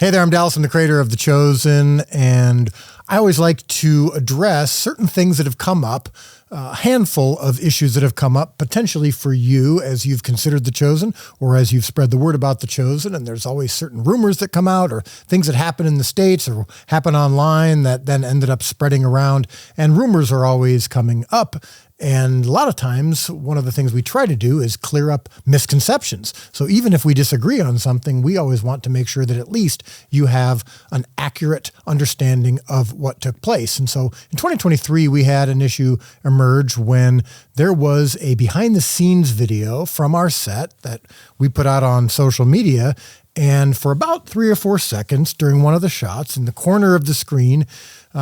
Hey there, I'm Dallas. I'm the creator of The Chosen, and I always like to address certain things that have come up, a handful of issues that have come up potentially for you as you've considered The Chosen or as you've spread the word about The Chosen. And there's always certain rumors that come out or things that happen in the States or happen online that then ended up spreading around. And rumors are always coming up. And a lot of times, one of the things we try to do is clear up misconceptions. So even if we disagree on something, we always want to make sure that at least you have an accurate understanding of what took place. And so in 2023, we had an issue emerge when there was a behind the scenes video from our set that we put out on social media. And for about 3 or 4 seconds during one of the shots, in the corner of the screen,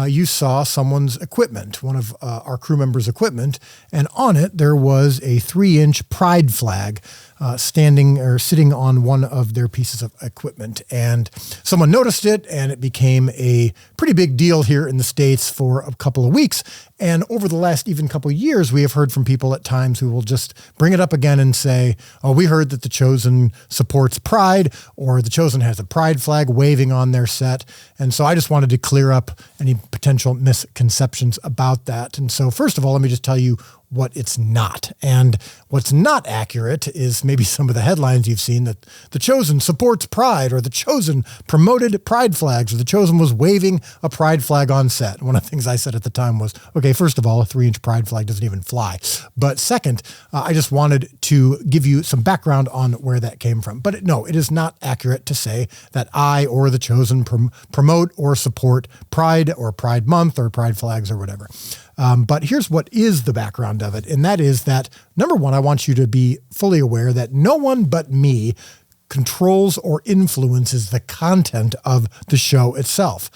you saw someone's equipment, one of our crew members' equipment, and on it there was a 3-inch pride flag standing or sitting on one of their pieces of equipment. And someone noticed it, and it became a pretty big deal here in the States for a couple of weeks. And over the last even couple of years, we have heard from people at times who will just bring it up again and say, oh, we heard that The Chosen supports pride, or The Chosen has a pride flag waving on their set. And so I just wanted to clear up any potential misconceptions about that. And so first of all, let me just tell you what it's not. And what's not accurate is maybe some of the headlines you've seen that The Chosen supports pride, or The Chosen promoted pride flags, or The Chosen was waving a pride flag on set. One of the things I said at the time was, okay, first of all, a 3-inch pride flag doesn't even fly. But second, I just wanted to give you some background on where that came from. But no, it is not accurate to say that I or The Chosen promote or support pride or Pride Month or pride flags or whatever. But here's what is the background of it. And that is that, number one, I want you to be fully aware that no one but me controls or influences the content of the show itself.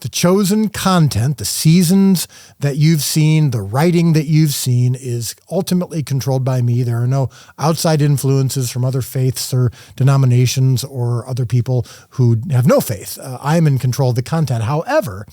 The Chosen content, the seasons that you've seen, the writing that you've seen is ultimately controlled by me. There are no outside influences from other faiths or denominations or other people who have no faith. I'm in control of the content. However,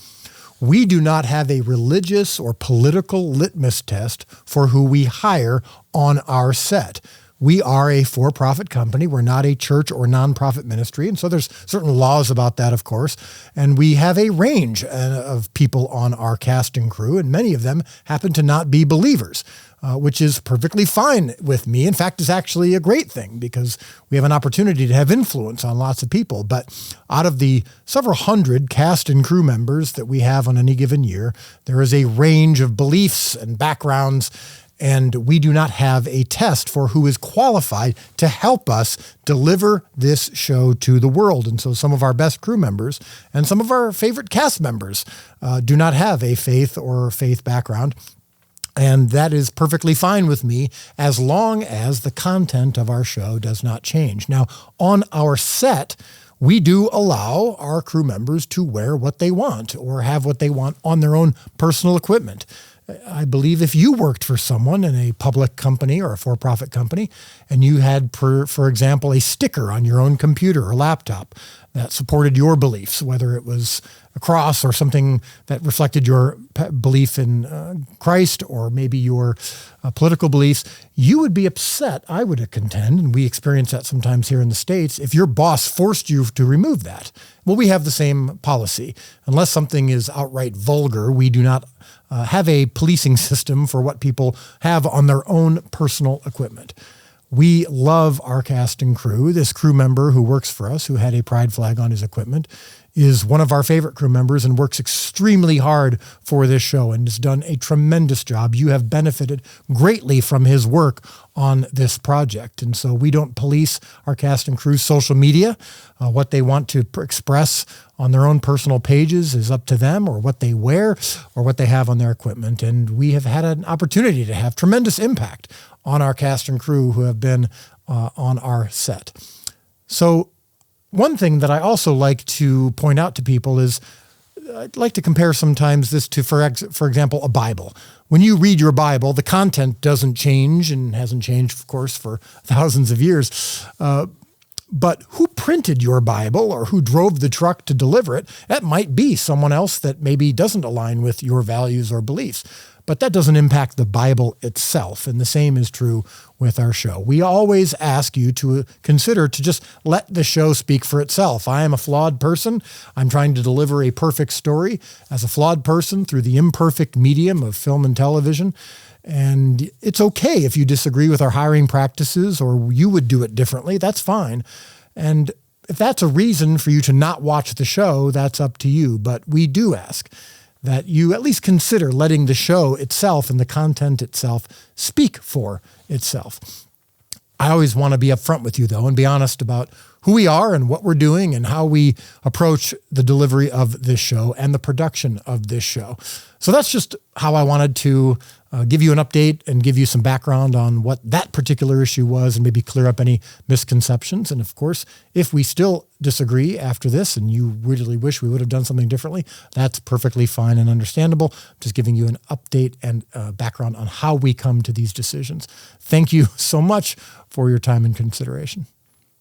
we do not have a religious or political litmus test for who we hire on our set. We are a for-profit company. We're not a church or nonprofit ministry. And so there's certain laws about that, of course. And we have a range of people on our cast and crew, and many of them happen to not be believers, which is perfectly fine with me. In fact, it's actually a great thing because we have an opportunity to have influence on lots of people. But out of the several hundred cast and crew members that we have on any given year, there is a range of beliefs and backgrounds, and we do not have a test for who is qualified to help us deliver this show to the world. And so some of our best crew members and some of our favorite cast members do not have a faith or faith background. And that is perfectly fine with me as long as the content of our show does not change. Now, on our set, we do allow our crew members to wear what they want or have what they want on their own personal equipment. I believe if you worked for someone in a public company or a for-profit company and you had, for example, a sticker on your own computer or laptop that supported your beliefs, whether it was a cross or something that reflected your belief in Christ or maybe your political beliefs, you would be upset, I would contend, and we experience that sometimes here in the States, if your boss forced you to remove that. Well, we have the same policy. Unless something is outright vulgar, we do not have a policing system for what people have on their own personal equipment. We love our cast and crew. This crew member who works for us, who had a pride flag on his equipment, is one of our favorite crew members and works extremely hard for this show and has done a tremendous job. You have benefited greatly from his work on this project. And so we don't police our cast and crew's social media. What they want to express on their own personal pages is up to them, or what they wear or what they have on their equipment. And we have had an opportunity to have tremendous impact on our cast and crew who have been on our set. So one thing that I also like to point out to people is I'd like to compare sometimes this to, for example, a Bible. When you read your Bible, the content doesn't change and hasn't changed, of course, for thousands of years. But who printed your Bible or who drove the truck to deliver it? That might be someone else that maybe doesn't align with your values or beliefs. But that doesn't impact the Bible itself. And the same is true with our show. We always ask you to consider to just let the show speak for itself. I am a flawed person. I'm trying to deliver a perfect story as a flawed person through the imperfect medium of film and television. And it's okay if you disagree with our hiring practices or you would do it differently. That's fine. And if that's a reason for you to not watch the show, that's up to you. But we do ask that you at least consider letting the show itself and the content itself speak for itself. I always want to be upfront with you, though, and be honest about who we are and what we're doing and how we approach the delivery of this show and the production of this show. So that's just how I wanted to give you an update and give you some background on what that particular issue was and maybe clear up any misconceptions. And of course, if we still disagree after this and you really wish we would have done something differently, that's perfectly fine and understandable. Just giving you an update and background on how we come to these decisions. Thank you so much for your time and consideration.